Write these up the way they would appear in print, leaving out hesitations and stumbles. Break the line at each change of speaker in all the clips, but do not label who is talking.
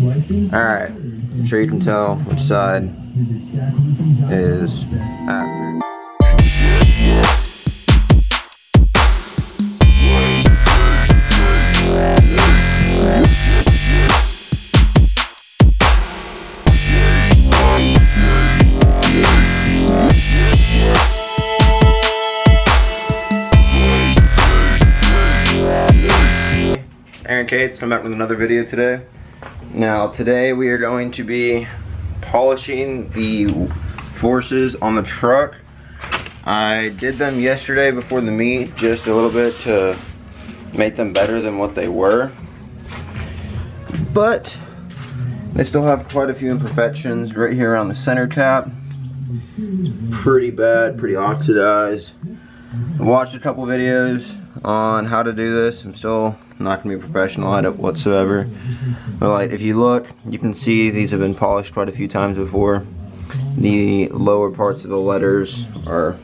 Alright, I'm sure you can tell which side is after. Aaron Cates, come back with another video today. Now today we are going to be polishing the forces on the truck. I did them yesterday before the meet, just a little bit to make them better than what they were. But they still have quite a few imperfections right here on the center tap. It's pretty bad, pretty oxidized. I watched a couple videos on how to do this. I'm still not gonna be professional at it whatsoever. But like, if you look, you can see these have been polished quite a few times before. The lower parts of the letters are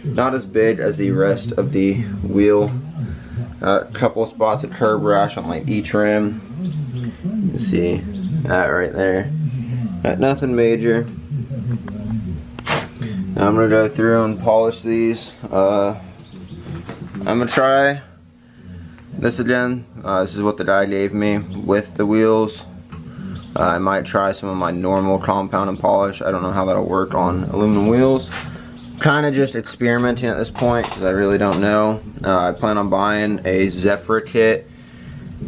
not as big as the rest of the wheel. A couple of spots of curb rash on like each rim. You can see that right there. Nothing major. Now I'm gonna go through and polish these. I'm gonna try this again. This is what the guy gave me with the wheels. I might try some of my normal compound and polish. I don't know how that'll work on aluminum wheels. Kind of just experimenting at this point because I really don't know. I plan on buying a Zephyr kit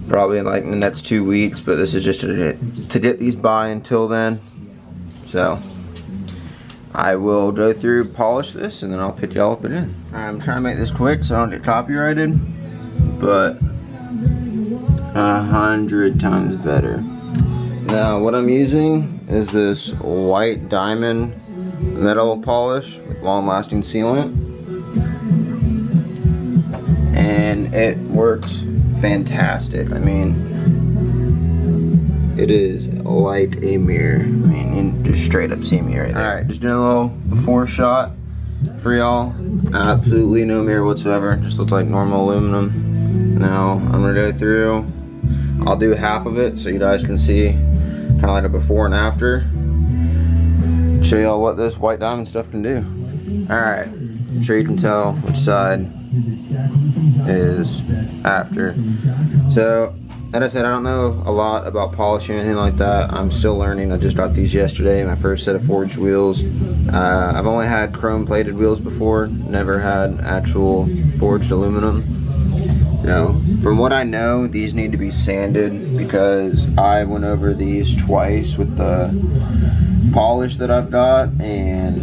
probably in like the next 2 weeks, but this is just to get these by until then. So I will go through, polish this, and then I'll pick y'all up again. I'm trying to make this quick so I don't get copyrighted, but 100 times better. Now what I'm using is this white diamond metal polish with long-lasting sealant, and it works fantastic. I mean, it is like a mirror. I mean, you can just straight up see me right there. Alright, just doing a little before shot for y'all. Absolutely no mirror whatsoever. Just looks like normal aluminum. Now, I'm going to go through. I'll do half of it so you guys can see kind of like a before and after. Show y'all what this white diamond stuff can do. Alright, I'm sure you can tell which side is after. So, like I said, I don't know a lot about polishing or anything like that. I'm still learning. I just got these yesterday, my first set of forged wheels. I've only had chrome plated wheels before, never had actual forged aluminum. No. From what I know, these need to be sanded because I went over these twice with the polish that I've got, and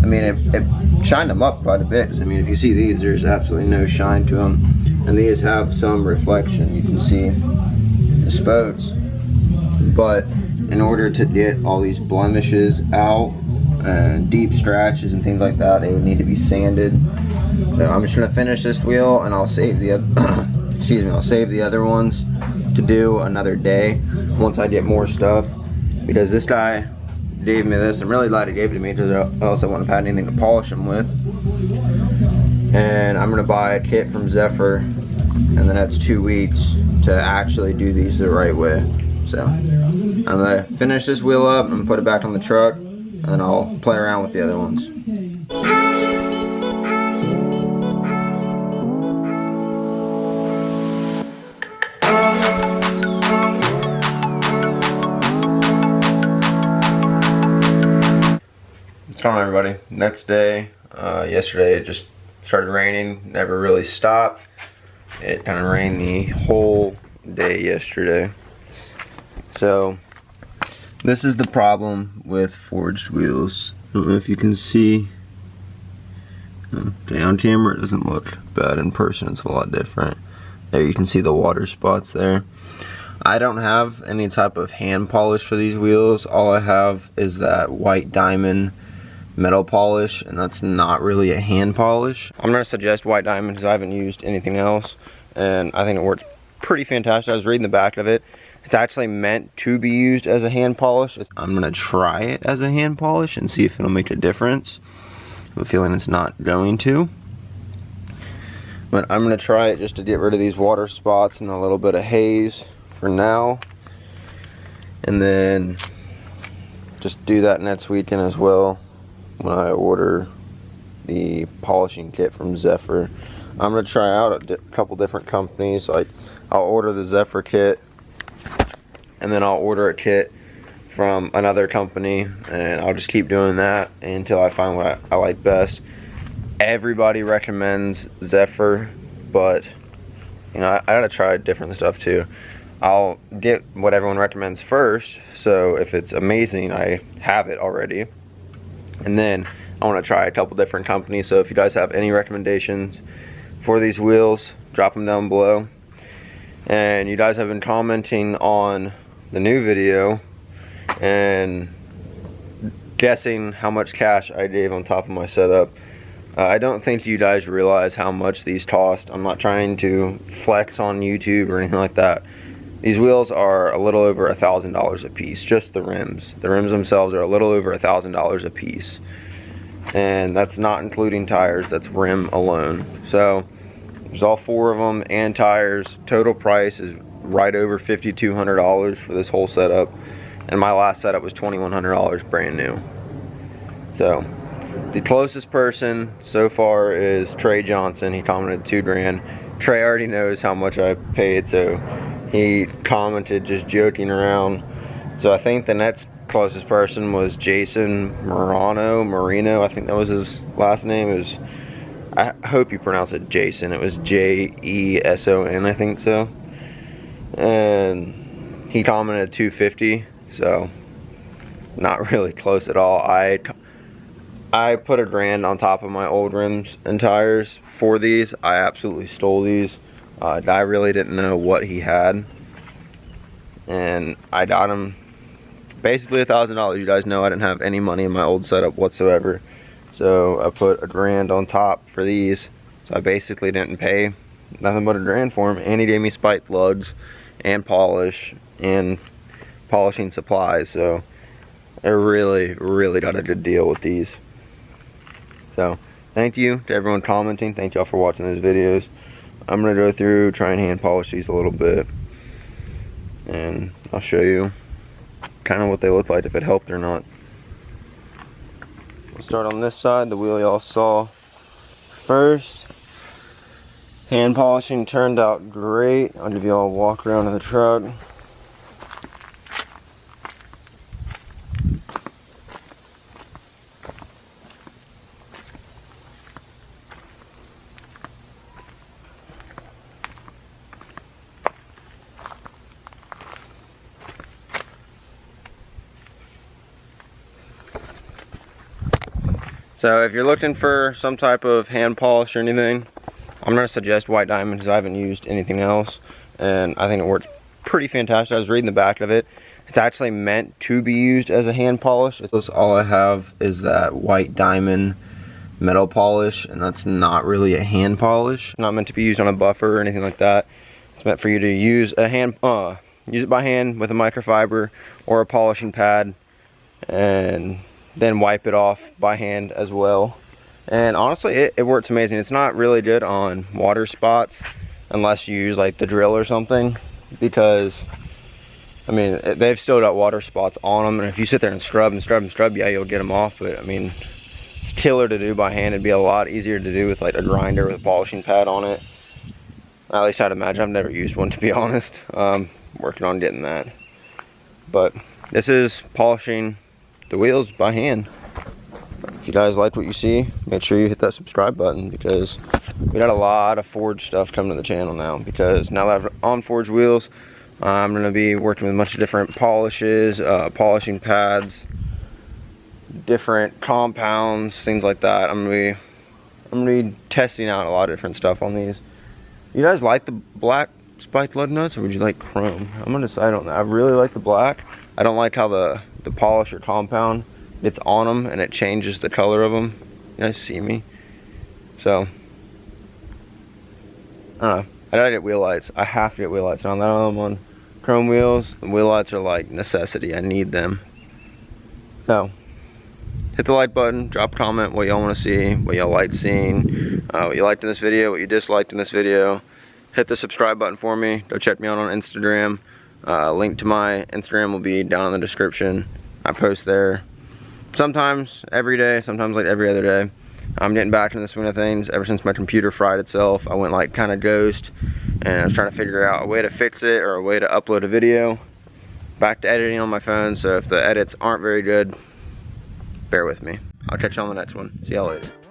I mean, it shined them up quite a bit. I mean, if you see these, there's absolutely no shine to them. And these have some reflection, you can see the spokes. But in order to get all these blemishes out, deep scratches and things like that, they would need to be sanded. So I'm just gonna finish this wheel and I'll save the I'll save the other ones to do another day once I get more stuff, because this guy gave me this. I'm really glad he gave it to me because I also wouldn't have had anything to polish them with. And I'm gonna buy a kit from Zephyr in the next 2 weeks to actually do these the right way. So I'm gonna finish this wheel up, I'm gonna put it back on the truck, and then I'll play around with the other ones. What's going on, everybody? Next day, yesterday it just started raining, never really stopped. It kind of rained the whole day yesterday. So this is the problem with forged wheels. I don't know if you can see. Okay, on camera it doesn't look bad. In person it's a lot different. There you can see the water spots there. I don't have any type of hand polish for these wheels. All I have is that white diamond metal polish, and that's not really a hand polish. I'm going to suggest white diamond because I haven't used anything else, and I think it works pretty fantastic. I was reading the back of it. It's actually meant to be used as a hand polish. I'm going to try it as a hand polish and see if it'll make a difference. I have a feeling it's not going to. But I'm going to try it just to get rid of these water spots and a little bit of haze for now. and then just do that next weekend as well when I order the polishing kit from Zephyr. I'm gonna try out a couple different companies. Like, I'll order the Zephyr kit, and then I'll order a kit from another company, and I'll just keep doing that until I find what I like best. Everybody recommends Zephyr, but you know, I gotta try different stuff too. I'll get what everyone recommends first, so if it's amazing, I have it already. And then I want to try a couple different companies, so if you guys have any recommendations for these wheels, drop them down below. And you guys have been commenting on the new video and guessing how much cash I gave on top of my setup. I don't think you guys realize how much these cost. I'm not trying to flex on YouTube or anything like that. These wheels are a little over $1,000 a piece, just the rims. The rims themselves are a little over $1,000 a piece. And that's not including tires, that's rim alone. So there's all 4 of them and tires. Total price is right over $5,200 for this whole setup. And my last setup was $2,100 brand new. So the closest person so far is Trey Johnson. He commented $2,000. Trey already knows how much I paid, so he commented just joking around. So I think the next closest person was Jason Marino, I think that was his last name. It was, I hope you pronounce it Jason. It was Jeson, I think so. And he commented $250, so not really close at all. I put $1,000 on top of my old rims and tires for these. I absolutely stole these. I really didn't know what he had, and I got him basically $1,000. You guys know I didn't have any money in my old setup whatsoever, so I put $1,000 on top for these. So I basically didn't pay nothing but $1,000 for him, and he gave me spike plugs and polish and polishing supplies. So I really got a good deal with these. So thank you to everyone commenting. Thank y'all for watching these videos. I'm gonna go through, try and hand polish these a little bit, and I'll show you kind of what they look like, if it helped or not. We'll start on this side, the wheel y'all saw first. Hand polishing turned out great. I'll give y'all a walk around of the truck. So if you're looking for some type of hand polish or anything, I'm going to suggest White Diamond because I haven't used anything else, and I think it works pretty fantastic. I was reading the back of it. It's actually meant to be used as a hand polish. That's all I have is that White Diamond metal polish, and that's not really a hand polish. Not meant to be used on a buffer or anything like that. It's meant for you to use a hand, use it by hand with a microfiber or a polishing pad, and then wipe it off by hand as well. And honestly, it works amazing. It's not really good on water spots unless you use like the drill or something, because I mean, they've still got water spots on them, and if you sit there and scrub and scrub and scrub, yeah, you'll get them off. But I mean, it's killer to do by hand. It'd be a lot easier to do with like a grinder with a polishing pad on it. At least I'd imagine. I've never used one, to be honest. Working on getting that. But this is polishing the wheels by hand. If you guys like what you see, make sure you hit that subscribe button, because we got a lot of forged stuff coming to the channel now. Because now that I've on forged wheels, I'm going to be working with a bunch of different polishes, polishing pads, different compounds, things like that. I'm going to be testing out a lot of different stuff on these. You guys like the black spiked lug nuts, or would you like chrome? I'm going to decide on that. I really like the black. I don't like how the polish or compound, it's on them and it changes the color of them. You guys see me? So I don't know. I gotta get wheel lights. I have to get wheel lights. Now that I'm on chrome wheels, the wheel lights are like necessity. I need them. So hit the like button, drop a comment what y'all want to see, what y'all like seeing, what you liked in this video, what you disliked in this video. Hit the subscribe button for me. Go check me out on Instagram. Link to my Instagram will be down in the description. I post there sometimes every day, sometimes like every other day. I'm getting back into the swing of things. Ever since my computer fried itself, I went like kind of ghost, and I was trying to figure out a way to fix it or a way to upload a video. Back to editing on my phone, so if the edits aren't very good, bear with me. I'll catch you on the next one. See y'all later.